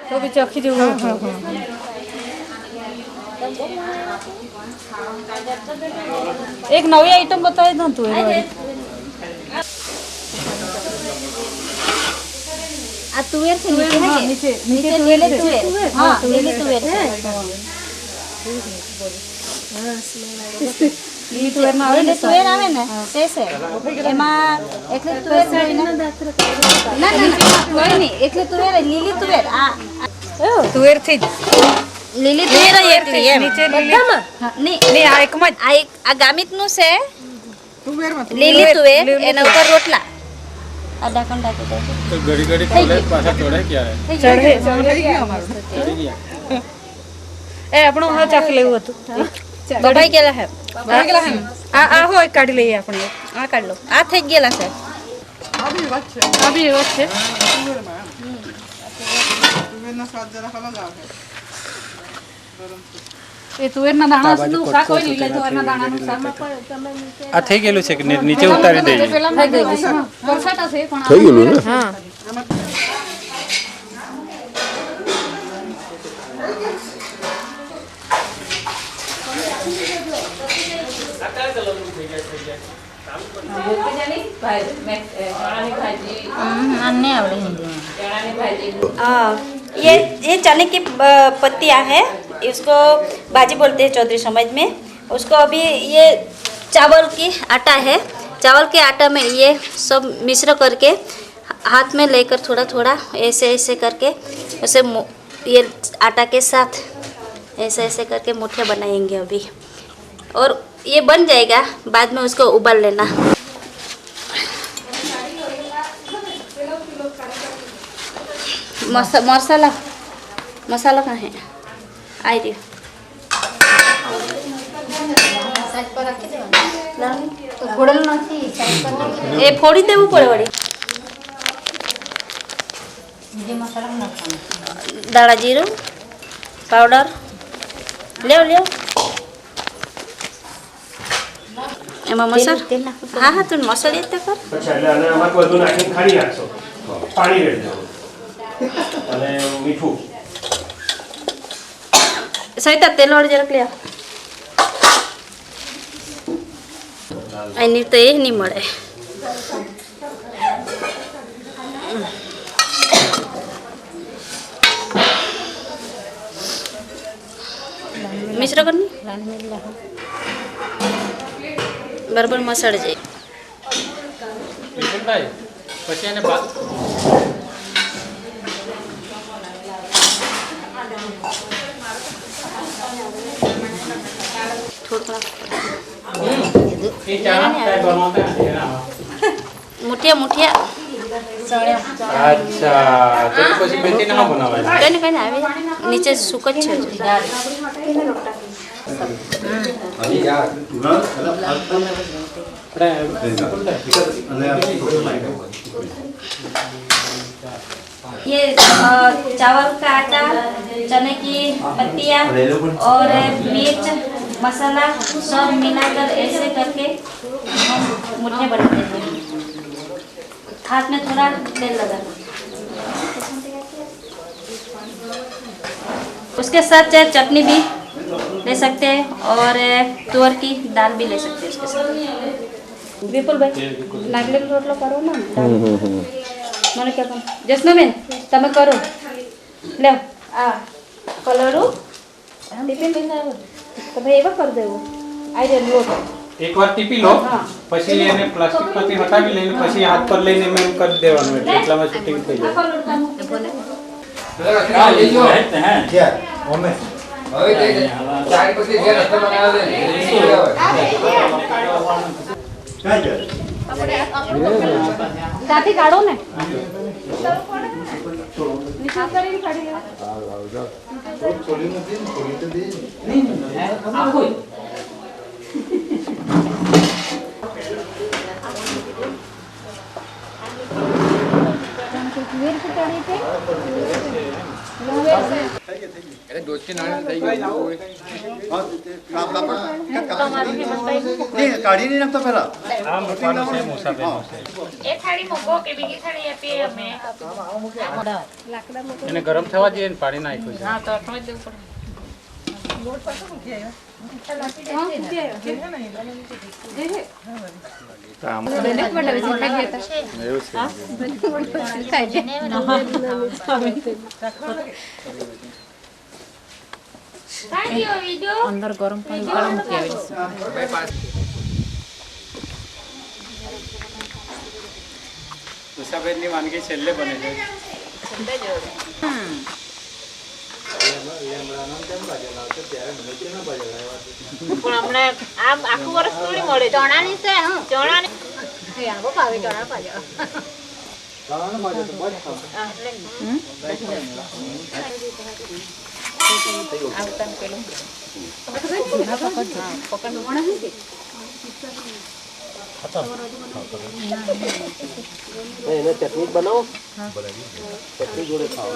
तो भी चखी जो एक नवी आइटम बताई दो तू आ तुवेर से नीचे है नीचे नीचे नीले तुवेर हां नीले तुवेर ઈ તુવેર ના આવે नीले तुवेर आवे ने से एमा एकले तुवेर होय ना ना कोई नहीं एकले तुवेर लीली तुवेर आ તુવેર થી લીલી तुवेर ये નીચે લીલી नहीं ની આ એક માં आ एक आ गामित नु से तुवेर में લીલી तुवेर एना ऊपर रोटला आ ढक्कन ढाकी दे तो घड़ी घड़ी खोले पाछा चढ़े क्या है ચડે चढ़ गया हमारा चढ़ी गया એ આપણો હા ચાખ લેવું હતું बबाई गेला है આ હો એક કાઢી લઈએ આપણે आ काढ लो आ થઈ गेला છે अभी बात है આ બી એવો જ છે तुवेर में तुवेर ना स्वाद जरा अलग आवे એ તુવેરના દાણા નું શાક હોય લીલા તુવેરના દાણા નું શાક આ થઈ ગયેલું છે કે નીચે ઉતારી દઈએ પેલા થઈ ગઈ વરસાદ હશે પણ થઈ ગયેલું ને હા अन्य आवड़े हिंदी ये चने की पत्तियां है इसको भाजी बोलते हैं चौधरी समाज में उसको अभी ये चावल की आटा है चावल के आटा में ये सब मिश्र करके हाथ में लेकर थोड़ा थोड़ा ऐसे ऐसे करके उसे ये आटा के साथ ऐसे ऐसे करके मुठिया बनाएंगे अभी और ये बन जाएगा बाद में उसको उबाल लेना मसाला मसाला कहाँ है आई रही ए फोड़ी देवू पड़े वड़ी दाड़ा जीरो पाउडर ले ले એમાં મસાલો હા હા તું મસાલો જ કર અચ્છા એટલે આને આમાં બધું નાખીને ખાલી નાખશો પાણી રેડી દેવું અને મીઠું સહિતા તેલ વાળી જરાક લે એની તો એ નહીં મળે મિશ્ર કરની બરાબર મસળ જાય વિપુલભાઈ પછી એને થોડું એ ચાના ટાઈપ બનાવતા हैं ना મુઠિયા મુઠિયા अच्छा तो પછી બેટી ના બનાવાય કઈ ને આવે નીચે સુક જ છે ये चावल का आटा चने की पत्तियाँ और मिर्च मसाला सब मिलाकर ऐसे करके हम मुठिया बनाते हैं हाथ में थोड़ा तेल लगा उसके साथ चाहे चटनी भी ले सकते हैं और तुअर की दाल भी ले सकते हैं उसके साथ विपुल भाई नागले रोटलो करो ना મને કે પણ જસનાબેન તમે કરો લે આ કલરો ટિફિન લઈને આવો તો ભાઈ એવા કરી દેવો આઈ રે લોટ એકવાર ટીપી લો પછી એને પ્લાસ્ટિક માંથી હટાવી લઈને પછી હાથ પર લઈને મેં કરી દેવાનું એટલે એટલામાં શૂટિંગ થઈ જાય હા લેજો હે છે ઓમે હવે તે ચાર પછી જે રસ્તો બનાવે છે કાઈ દાંતી કાઢો ને નિશાન કરીને કાઢી લે થોડી નથી થોડી તો દે આખો તુવેર કટાડી છે એટલે ડોસી નાની થઈ ગઈ કાઢી નહીં નાખતો પેલા આ મૂકવાનું છે મુસાફેરનું છે એક થાળી મૂકો કે બીજી થાળી આપીએ અમે એને ગરમ થવા દઈએ ને પાણી નાખ્યું છે હા તો અટમાં જ દેવું પડે અંદર ગરમ પાણી ઉકાળો મૂકી આવીશું મુસાફેરની વાનગી છેલ્લે બને છે પણ હમણાં આમ આખું વર્ષ થોડી મળે ચણાની છે ચણાની આવો ભાવે ચણા પાજો એને ચટણી બનાવો ચટણી જોડે ખાઓ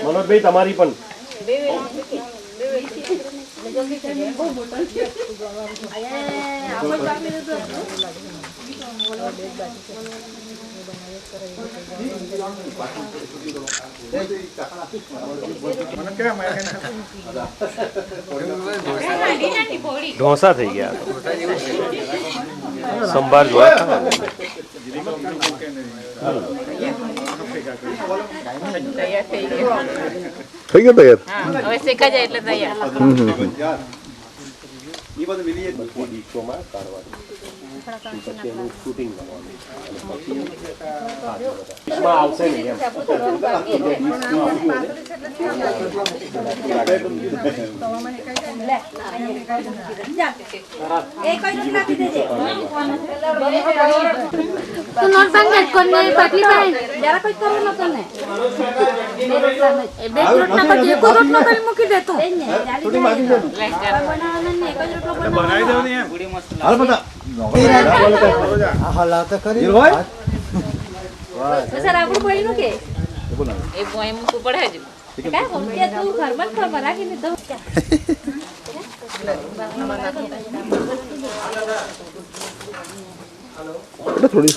મનોજભાઈ તમારી પણ ઢોસા થઈ ગયા સંભાર જોયા થઈ ગયો તૈયાર હવે શેકા જાય એટલે તૈયાર એ બધું મિલી ડીશોમાં કાઢવાનું પછી એનું શૂટિંગ કરવાનું આવશે નહીં એમ તો નોટ બાંધ કોને પાટલી પાઈ જરા કોઈ કરો ન તને બે રોટલા પર એક રોટલો કરી મૂકી દે તું થોડી માગી દે બનાવી દઉં ને એમ હાલ બતા હાલ તો કરી હોય સર આપણું બોલ્યું કે એ બોય મૂકવું પડે જ કા બોલતે તું ઘરમાં જ ખબર રાખીને દઉં થોડી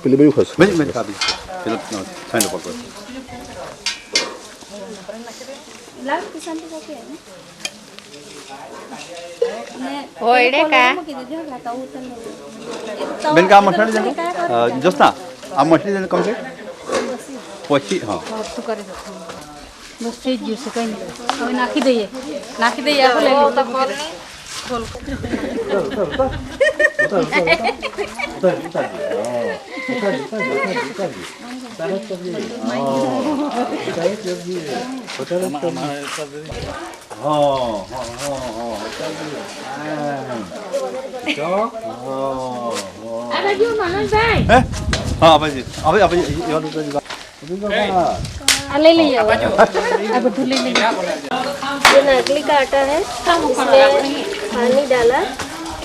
પેલી બધું ખસ મેં કાપી પેલો સાઈડ પકડ લાવ કિસાન તો કે હોયડે કા બેન કા મસાલા દેખો જોસ્તા આ મછલી દેને કમ્પ્લીટ પછી હા શું કરે છે બસ થઈ ગયું છે કઈ નહીં હવે નાખી દઈએ આપણે લઈ લઈએ ખોલ આ બાજુ મનોજભાઈ હા ભાઈ હવે आ ले लीजिए अब भटूर ले लीजिए ये नागली का आटा है इसमें पानी डाला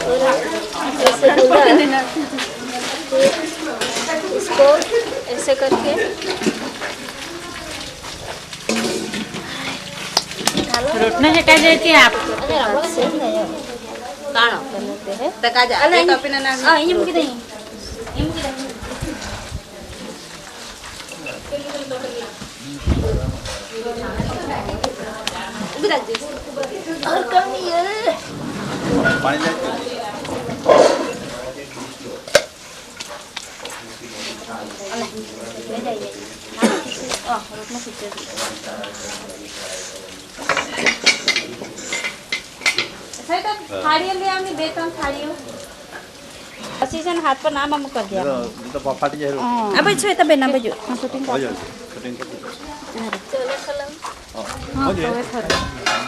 और ऐसे गूंदा फिर इसको ऐसे करके रोटना हटा जाए कि आप अरे हम लोग सेम नहीं है काढ़ा बनाते हैं तकाजा एक अपना ना हां ये मुझे नहीं ये मुझे नहीं और कम ये પાણી લે ले जाइए हां रोटना खींचे सही तो थालियां ले आनी બે ત્રણ થાળીઓ પછી છે ને હાથ પર નામ અમુક કરી દે તો ફાટી જાય આ બાજુ છે તો બેન આ બાજુ શૂટિંગ હોય જાય કટિંગ કરી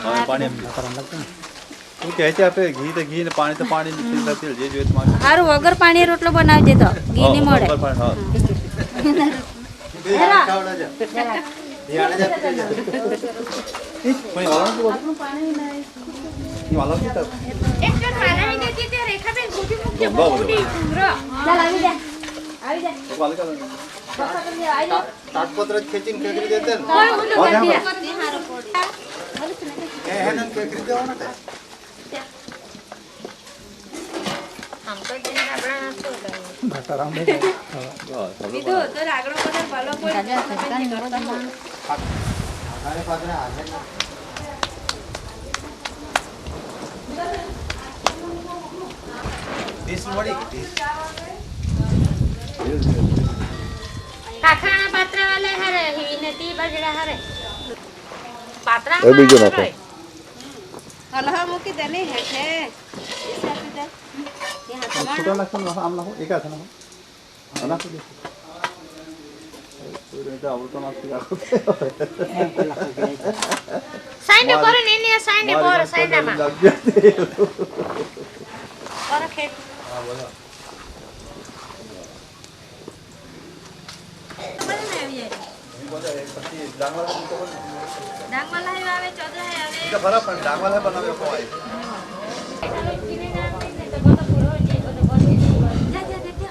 હા પાણી તું કહે છે આપે ઘી ને પાણી તો પાણી તેલ જે જોઈએ તમારે હારું વગર પાણી રોટલો બનાવજે તો ઘી ની મળે હા કોઈ વાળો કે एक जन वाला ही देती थी रेखा बेन गोटी मुक्के બહુ गोटी घुंगरा ચાલ આવી જા ताटपत्र खेचीन खेकरी देते ना खेकरी देवा ना કાખાના પાત્રા વાલે હરે હીને તી બજડા હરે પાત્રા એ બીજો નાખો हलहा मुकी देनी है थे इसे आप दे यहाँ छोटा लक्षण ना आम ना हो एक आधा ना हो ना तो तो आवतो ना सिगा સાઈડ કોરે નેની સાઈડ કોરે સાઈડ માં કોરે ખેત हां बोला डांग वाला है आवे चौदह है आवे इनका फरा पण डांग वाला बनावे को आई जा जा दे दे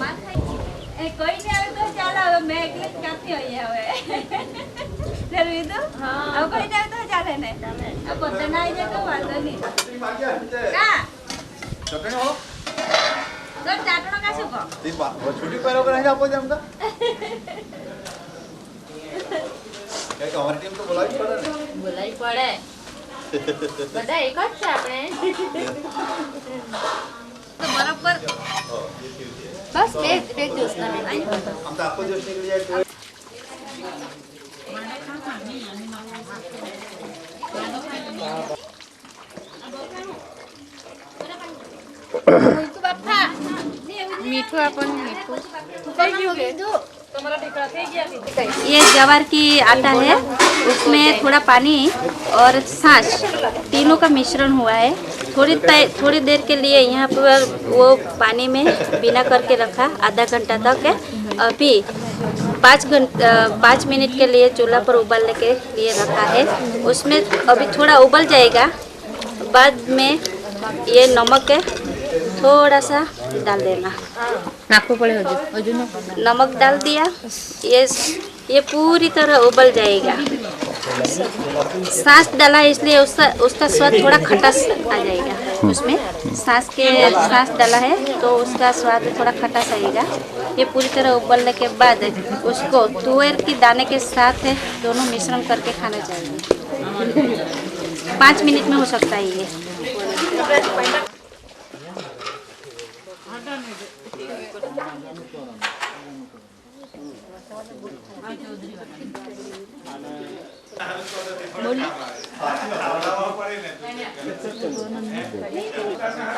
मार खाई ए कोई नहीं आवे तो चला मैं एकले जाती होई है जरूरी तो हां अब कोई नहीं आवे तो चले ने अब पता नहीं जे को वांदो नहीं का चकने हो तो चाटणो का सुको तीन बार छुट्टी पर होकर नहीं आपको जमता क्या हमारी टीम तो बुलाई पड़ा ना બોલાઈ પડે બધા એક જ છે આપણે तो बराबर બસ બે દિવસ ના हम तो आपको जोश निकल जाए तो મીઠું આપણ મીઠું ये ज्वार की आटा है उसमें थोड़ा पानी और छाछ तीनों का मिश्रण हुआ है थोड़ी देर के लिए यहाँ पर वो पानी में बिना करके रखा आधा घंटा तक है अभी 5 मिनट के लिए चूल्हा पर उबालने के लिए रखा है उसमें अभी थोड़ा उबल जाएगा बाद में ये नमक है थोड़ा सा डाल देना નાખવું પડે હજુ नमक डाल दिया ये पूरी तरह उबल जाएगा सांस डाला है इसलिए उसका स्वाद थोड़ा खटास आ जाएगा उसमें सांस डाला है तो उसका स्वाद थोड़ा खटास आएगा ये पूरी तरह उबलने के बाद उसको तुअर की दाने के साथ दोनों मिश्रण करके खाना चाहिए 5 मिनट में हो सकता है ये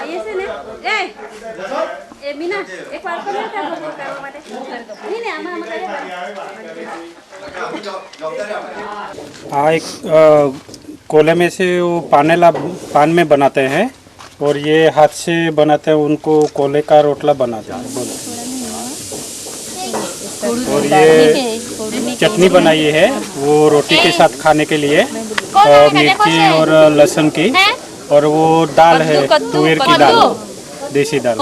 ऐसे ने ए मीना एक बार कर लेता है करवा माटे नहीं नहीं आमा हाँ एक कोले में से वो पान में बनाते हैं और ये हाथ से बनाते हैं उनको कोले का रोटला बनाते हैं बोलते हैं। और ये चटनी बनाई है वो रोटी के साथ खाने के लिए मिर्ची और लहसुन की और वो दाल है तुअर की दाल देसी दाल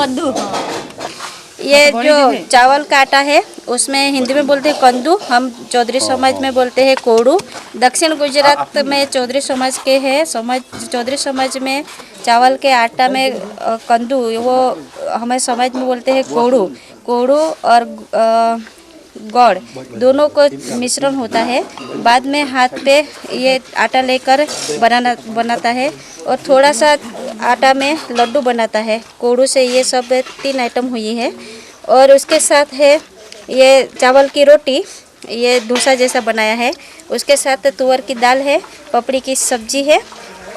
ये जो चावल का आटा है उसमें हिंदी में बोलते हैं कंदू हम चौधरी समाज में बोलते हैं कोड़ू दक्षिण गुजरात में चौधरी समाज के हैं चौधरी समाज में चावल के आटा में कंदू वो हमारे समाज में बोलते हैं कोड़ू और गौड़ दोनों को मिश्रण होता है बाद में हाथ पे ये आटा लेकर बनाता है और थोड़ा सा आटा में लड्डू बनाता है कोड़ू से ये सब 3 आइटम हुई है और उसके साथ है ये चावल की रोटी ये डोसा जैसा बनाया है उसके साथ तुअर की दाल है पपड़ी की सब्जी है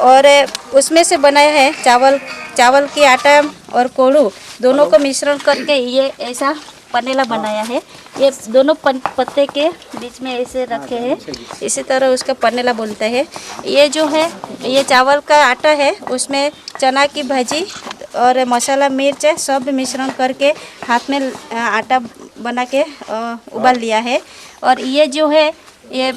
और उसमें से बनाया है चावल की आटा और कोड़ू दोनों को मिश्रण करके ये ऐसा पनेला बनाया है ये दोनों पत्ते के बीच में ऐसे रखे हैं इसी तरह उसका पनेला बोलते हैं ये जो है ये चावल का आटा है उसमें चना की भाजी और मसाला मिर्च सब मिश्रण करके हाथ में आटा बना के उबाल लिया है और ये जो है ये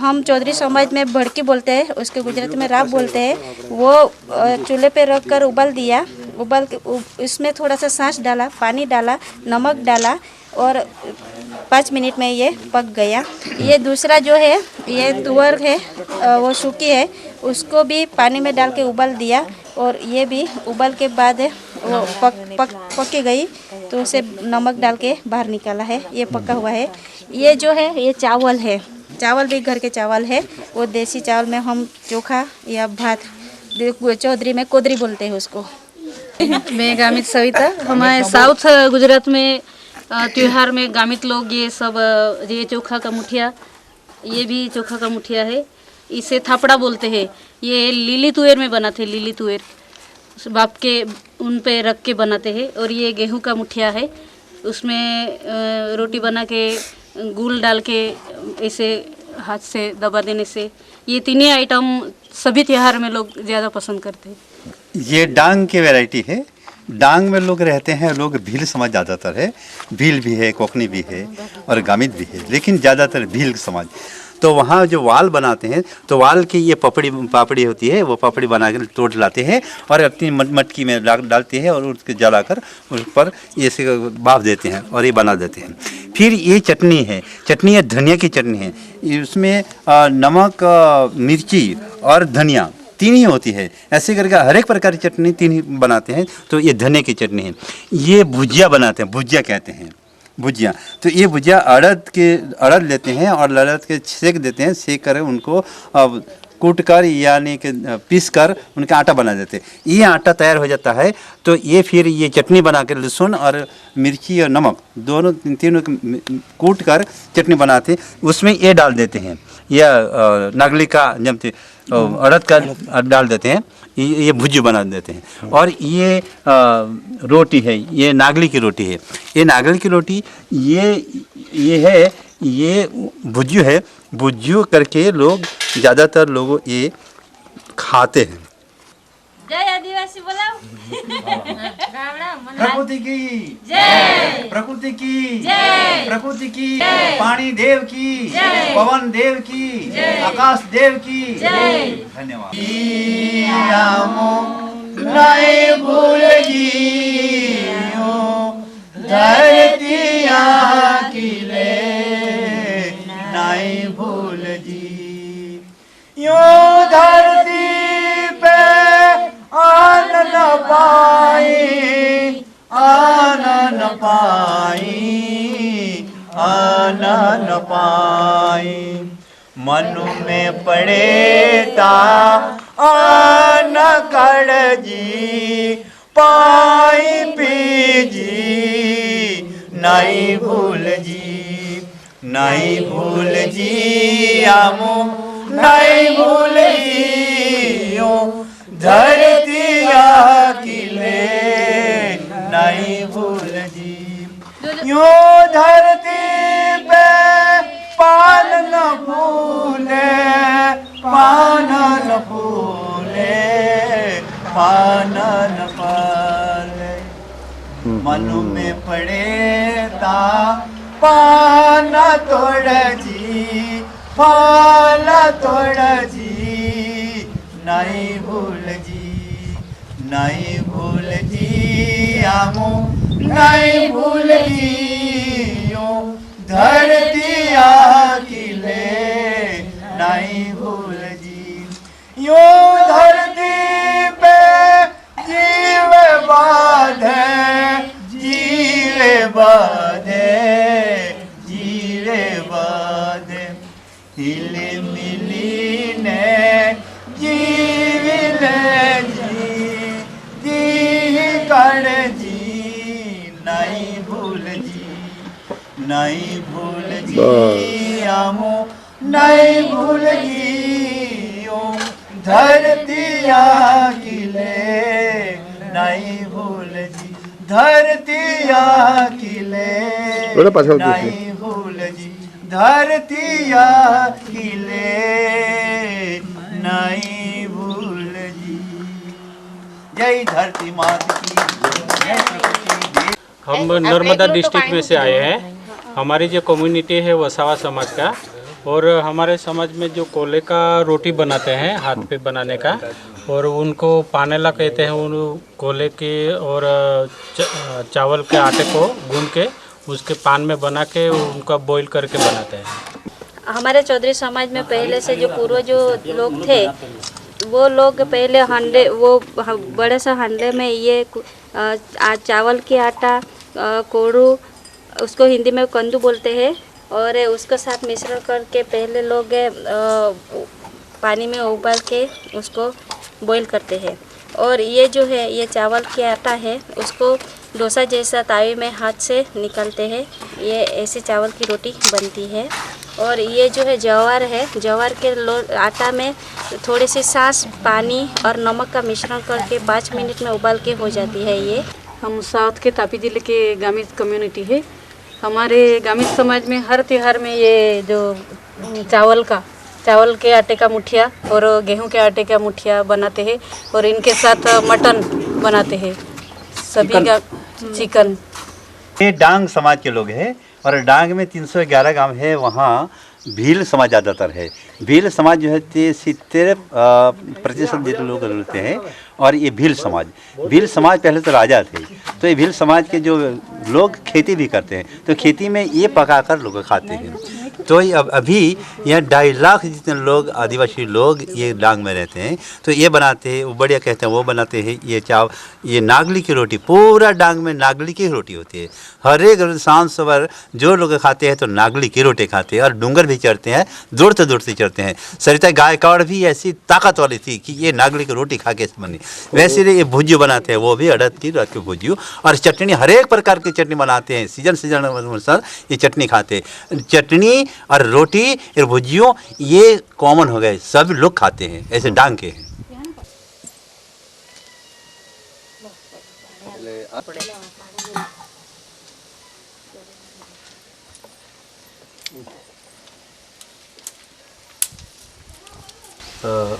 हम चौधरी समाज में भड़की बोलते हैं, उसके गुजराती में राब बोलते हैं। वो चूल्हे पे रख कर उबाल दिया, उबाल के इसमें थोड़ा सा छाछ डाला, पानी डाला, नमक डाला और 5 मिनट में ये पक गया। ये दूसरा जो है ये तुअर है, वो सूखी है, उसको भी पानी में डाल के उबाल दिया और ये भी उबाल के बाद वो पक गई तो उसे नमक डाल के बाहर निकाला है। ये पका हुआ है। ये जो है ये चावल है, चावल भी घर के चावल है। वो देसी चावल में हम चोखा या भात, चौधरी में कोदरी बोलते हैं उसको। मैं गामित सविता। हमारे साउथ गुजरात में त्योहार में गामित लोग ये सब ये चोखा का मुठिया, ये भी चोखा का मुठिया है, इसे थापड़ा बोलते हैं। ये लीली तुअर में बनाते हैं, लीली तुअर बाप के उन पे रख के बनाते हैं। और ये गेहूं का मुठिया है, उसमें रोटी बना के गुड़ डाल के ऐसे हाथ से दबा देने से, ये तीनों आइटम सभी त्योहार में लोग ज़्यादा पसंद करते हैं। ये डांग की वैरायटी है। डांग में लोग रहते हैं, लोग भील समाज ज़्यादातर है। भील भी है, कोकनी भी है और गामित भी है, लेकिन ज़्यादातर भील समाज। तो वहाँ जो वाल बनाते हैं तो वाल की ये पापड़ी होती है, वो पापड़ी बना कर तोड़ लाते हैं और अपनी मटकी में डालते हैं और उसके जलाकर उस पर ये भाप देते हैं और ये बना देते हैं। फिर ये चटनी है, चटनी है धनिया की चटनी है। इसमें नमक, मिर्ची और धनिया तीन ही होती है। ऐसे करके हर एक प्रकार की चटनी तीन ही बनाते हैं। तो ये धनिया की चटनी है। ये भुजिया बनाते हैं, भुजिया कहते हैं, भुजिया। तो ये भुजिया अड़द लेते हैं और अड़द के सेक देते हैं, सेक कर उनको कूट कर यानी कि पीस कर उनका आटा बना देते हैं। ये आटा तैयार हो जाता है तो ये फिर ये चटनी बना कर लहसुन और मिर्ची और नमक दोनों तीनों कूट कर चटनी बनाते हैं, उसमें ये डाल देते हैं, या नागली का जमते अड़द का डाल देते हैं, ये भुजी बना देते हैं। और ये रोटी है, ये नागली की रोटी है। ये नागली की रोटी ये है, ये भुज्जू है। भुज्जू करके लोग ज़्यादातर लोग ये खाते हैं। जय आदिवासी बोलाओ। प्रकृति की जय, प्रकृति की जय, प्रकृति की जय, पानी देव की जय, पवन देव की जय, आकाश देव की जय। धन्यवाद। नहीं भूल जियो धरती आकिले, नहीं भूल जी यो धरती पे आन न पाई, आन न पाई, आन न पाई। मन में पड़े ता आन कड़ जी, पाई पीजी नहीं भूल जी, नहीं भूल जी आमो नहीं भूल जियो धरती आकिले, नहीं भूल जी यो धरती पे पान न फूले, पान न फूले, पान न फले। मनु में पड़े ता पान तोड़ जी, फल तोड़ जी नहीं भूल जी, नहीं भूल जी आमो नहीं भूल जियो धरती आकिले, नहीं भूल जी यो धरती पे जीव बाधे, जीवे बाधे, जीवे बाधे। हिले मिली ने जीविले जी, जी कण जी नहीं भूल जी, नहीं भूल जी आमो नहीं भूल जियो धरती आकिले, नहीं भूल जी धरती आकिले, नहीं भूल जी धरती आकिले, नहीं भूल जी। जय धरती माता की जय, प्रकृति। हम नर्मदा डिस्ट्रिक्ट में से आए हैं। हमारी जो कम्युनिटी है वसावा समाज का, और हमारे समाज में जो कोले का रोटी बनाते हैं हाथ पे बनाने का, और उनको पानेला कहते हैं। उन कोले के और चावल के आटे को गूंद के उसके पान में बना के उनका बॉईल करके बनाते हैं। हमारे चौधरी समाज में पहले से जो पूर्वज जो लोग थे, वो लोग पहले हांडे, वो बड़े सा हांडे में ये चावल के आटा, कोड़ू, उसको हिंदी में कंदू बोलते हैं, और उसके साथ मिश्रण करके पहले लोग पानी में उबाल के उसको बॉईल करते हैं। और ये जो है ये चावल के आटा है, उसको डोसा जैसा तावे में हाथ से निकालते हैं। ये ऐसे चावल की रोटी बनती है। और ये जो है ज्वार है, ज्वार के आटा में थोड़ी सी सांस, पानी और नमक का मिश्रण करके 5 मिनट में उबाल के हो जाती है ये। हम साउथ के तापी जिले के गामित कम्युनिटी है। हमारे गामित समाज में हर त्यौहार में ये जो चावल के आटे का मुठिया और गेहूं के आटे का मुठिया बनाते हैं, और इनके साथ मटन बनाते हैं, सभी का चिकन। ये डांग समाज के लोग हैं, और डांग में 311 गांव है, वहाँ भील समाज ज़्यादातर है। भील समाज जो है 70% जितने लोग रहते हैं, और ये भील समाज पहले तो राजा थे। तो ये भील समाज के जो लोग खेती भी करते हैं, तो खेती में ये पकाकर लोग खाते हैं। तो अभी यह 2.5 लाख जितने लोग आदिवासी लोग ये डांग में रहते हैं, तो ये बनाते हैं, वो बढ़िया कहते हैं, वो बनाते हैं ये नागली की रोटी। पूरा डांग में नागली की रोटी होती है। हर एक शाम सुबह जो लोग खाते हैं तो नागली की रोटी खाते हैं, और डूंगर भी चढ़ते हैं, दौड़ते चढ़ते हैं। सरिता गायकवाड़ भी ऐसी ताकत वाली थी कि ये नागली की रोटी खा के बनी। वैसे ये भुजियो बनाते हैं, वो भी अड़द की रात की भुजियो, और चटनी, हर एक प्रकार की चटनी बनाते हैं। सीजन अनुसार ये चटनी खाते हैं। चटनी और रोटी और भुजियो ये कॉमन हो गए, सब लोग खाते हैं, ऐसे डांग के हैं।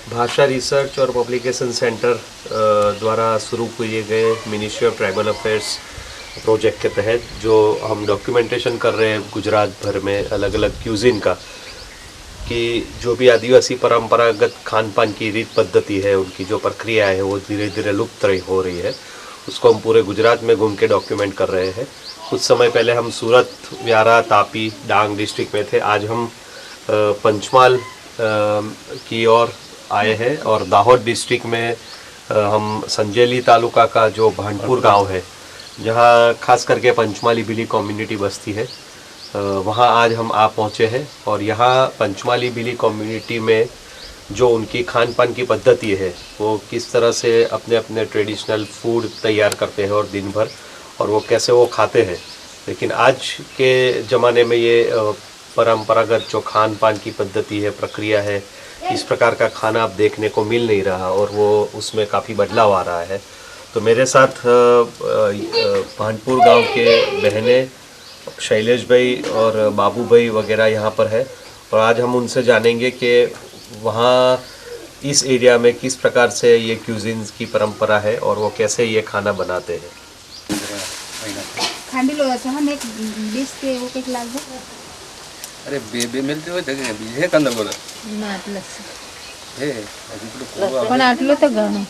भाषा रिसर्च और पब्लिकेशन सेंटर द्वारा शुरू किए गए ministry of tribal affairs project के तहत जो हम डॉक्यूमेंटेशन कर रहे हैं गुजरात भर में अलग अलग क्यूजिन का, कि जो भी आदिवासी परंपरागत खान पान की रीत पद्धति है, उनकी जो प्रक्रिया है वो धीरे धीरे लुप्त हो रही है, उसको हम पूरे गुजरात में घूम के डॉक्यूमेंट कर रहे हैं। कुछ समय पहले हम सूरत, व्यारा, तापी, डांग डिस्ट्रिक्ट में थे। आज हम पंचमहाल की ओर आए हैं, और दाहोद डिस्ट्रिक्ट में हम संजेली तालुका का जो भांडपुर गांव है, जहां खास करके पंचमाली बिली कम्युनिटी बसती है, वहां आज हम आ पहुंचे हैं। और यहाँ पंचमाली बिली कम्युनिटी में जो उनकी खान पान की पद्धति है, वो किस तरह से अपने अपने ट्रेडिशनल फूड तैयार करते हैं और दिन भर, और वो कैसे वो खाते हैं। लेकिन आज के ज़माने में ये परंपरागत जो खान पान की पद्धति है, प्रक्रिया है, इस प्रकार का खाना अब देखने को मिल नहीं रहा, और वो उसमें काफ़ी बदलाव आ रहा है। तो मेरे साथ भांडपुर गांव के बहनें, शैलेश भाई और बाबू भाई वगैरह यहाँ पर है, और आज हम उनसे जानेंगे कि वहाँ इस एरिया में किस प्रकार से ये क्यूजिन्स की परंपरा है और वो कैसे ये खाना बनाते हैं। खांडी लो हम एक 20 के वो केक लाग दे। अरे बेबे मिलते हो जगह बीजे कंद बोलो ना आटलं हे अजून पुढे पण आटलं तर घणं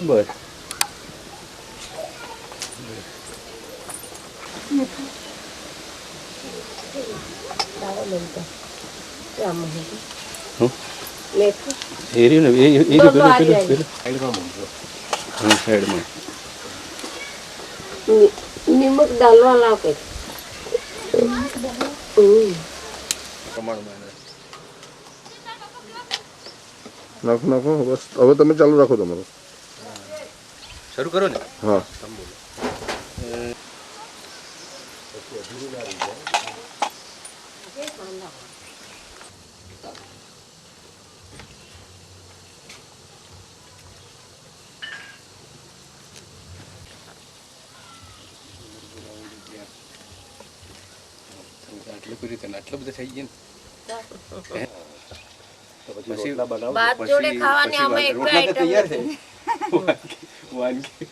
बर एरिया ना एरिया पहले साइड में निमक डालवा लागे प्रमाण में नाखो नाखो बस अब તમે ચાલુ રાખો તમારો શરૂ કરો ને હા આટલું બધું થઈ ગયું ભાત જોડે ખાવાની અમે એક આઈટમ તૈયાર છે વાનગી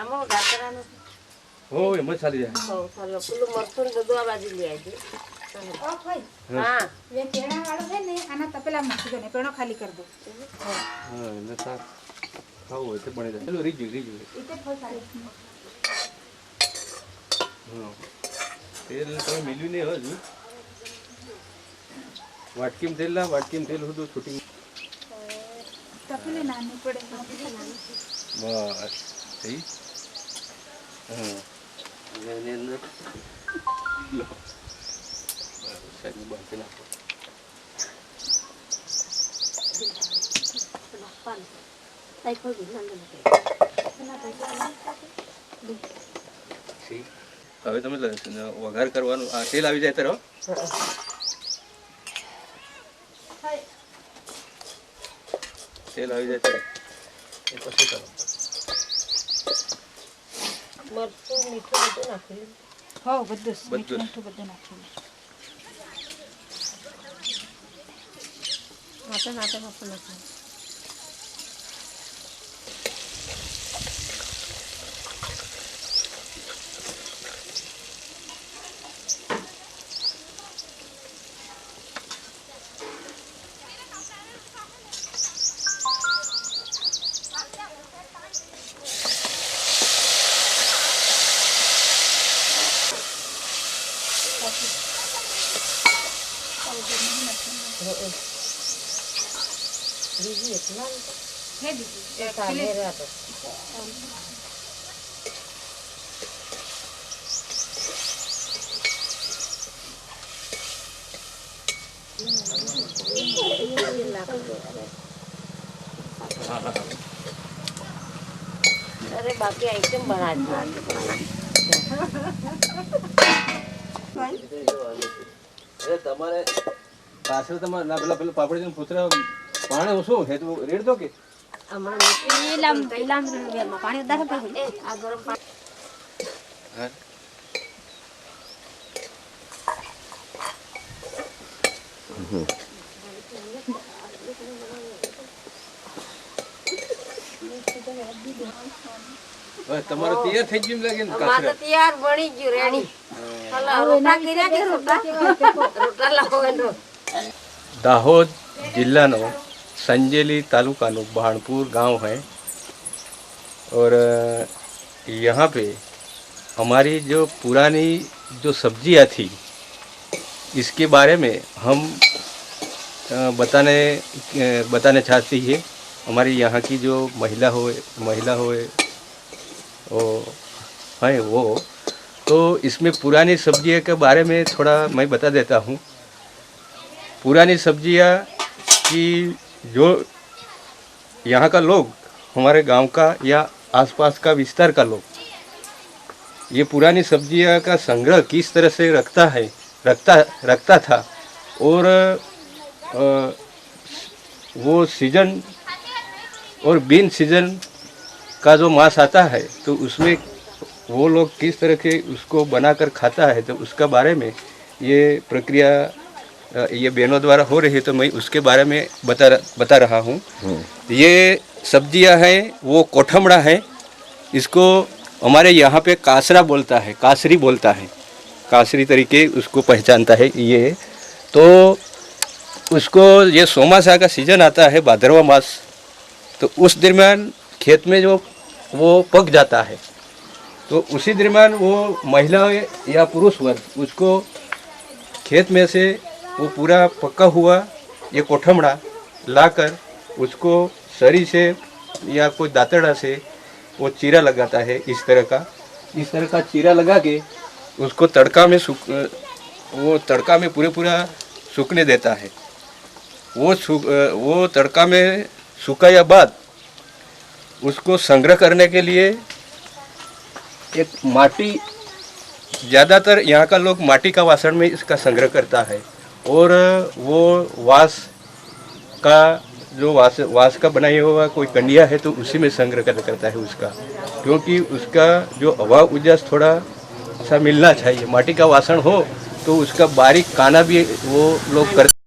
ଆମ ଗାତରାନ हो एम चाली जाए ହଉ ଭଲ ଫୁଲ ମରଚୁର ଦଦୁଆ ବାଜି ଲିଆଇଛି हाँ ये पेड़ा वालों है नहीं आना तपेला माटी को नहीं पेड़ों खाली कर दो हाँ ना साथ खाओ ऐसे बने जाए चलो रिजू इतने फल सारे हाँ तेल तो मिलू नहीं हो जी वाटकीम तेल ला वाटकीम तेल हो तो छोटी तपेले नानी पड़े बस सही हाँ ने लो साइड में बांध देना tay khôi bị năn હવે તમે વઘાર કરવાનું આ તેલ આવી જાય તો તેલ આવી જાય તો એ પછી કરો મરચું મીઠું બધું નાખેલું हो बद्दस बद्दस. मीठू बद्दन नाखी નાટે નાટે મસ્ત નાખેલું બીજી એટલા है दीदी કાલે રાતો अरे बाकी आइटम बना અરે તમારે પાછળ તમારે ના પેલા પેલા પાપડી ને પુત્ર પાણી ઓછું હે તો રેડ દો કે पानी उदार पड़ आ गरम पानी તમારો તૈયાર થઈ ગયું લાગે ને અમાર તો તૈયાર બની ગયું રેડી હલા રોટા કર્યા કે રોટા લાવવાનો દાહોદ જિલ્લાનો संजेली तालुका नो भाणपुर गांव है और यहाँ पे हमारी जो पुरानी जो सब्जियाँ थी इसके बारे में हम बताने चाहती है हमारी यहाँ की जो महिला हो है वो तो इसमें पुरानी सब्जियों के बारे में थोड़ा मैं बता देता हूँ। पुरानी सब्जियाँ की जो यहाँ का लोग हमारे गांव का या आसपास का विस्तार का लोग ये पुरानी सब्जियाँ का संग्रह किस तरह से रखता था और वो सीजन और बिन सीजन का जो मांस आता है तो उसमें वो लोग किस तरह के उसको बनाकर खाता है तो उसका बारे में ये प्रक्रिया ये बहनों द्वारा हो रही है तो मैं उसके बारे में बता रहा हूँ। ये सब्जियां हैं वो कोठमड़ा है, इसको हमारे यहाँ पे कासरा बोलता है, कासरी बोलता है, कासरी तरीके उसको पहचानता है ये। तो उसको ये सोमासा का सीजन आता है भादरवा मास, तो उस दरमियान खेत में जो वो पक जाता है तो उसी दरमियान वो महिला या पुरुष वर्ग उसको खेत में से वो पूरा पका हुआ ये कोठमड़ा लाकर उसको सरी से या कोई दातड़ा से वो चीरा लगाता है। इस तरह का चीरा लगा के उसको तड़का में पूरा सूखने देता है। वो तड़का में सूखाया बाद उसको संग्रह करने के लिए एक माटी ज़्यादातर यहाँ का लोग माटी का वासन में इसका संग्रह करता है और वो वास का जो वास का बनाया हुआ कोई कंडिया है तो उसी में संग्रह करता है उसका, क्योंकि उसका जो हवा उजास थोड़ा सा मिलना चाहिए। माटी का वासन हो तो उसका बारीक काना भी वो लोग करते